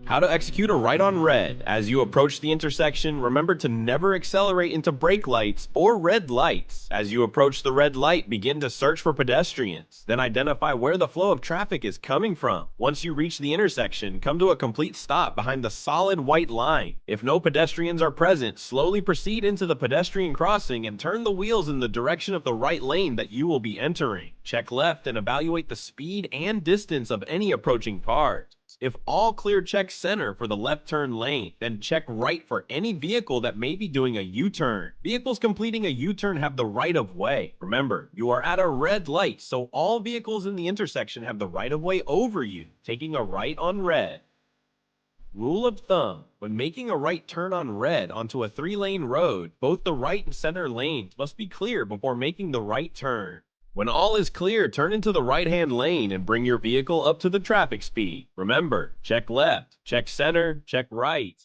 How to execute a right on red. As you approach the intersection, remember to never accelerate into brake lights or red lights. As you approach the red light, begin to search for pedestrians. Then identify where the flow of traffic is coming from. Once you reach the intersection, come to a complete stop behind the solid white line. If no pedestrians are present, slowly proceed into the pedestrian crossing and turn the wheels in the direction of the right lane that you will be entering. Check left and evaluate the speed and distance of any approaching cars. If all clear, check center for the left turn lane, then check right for any vehicle that may be doing a U-turn. Vehicles completing a U-turn have the right of way. Remember, you are at a red light, so all vehicles in the intersection have the right of way over you, taking a right on red. Rule of thumb: when making a right turn on red onto a 3-lane road, both the right and center lanes must be clear before making the right turn. When all is clear, turn into the right-hand lane and bring your vehicle up to the traffic speed. Remember, check left, check center, check right.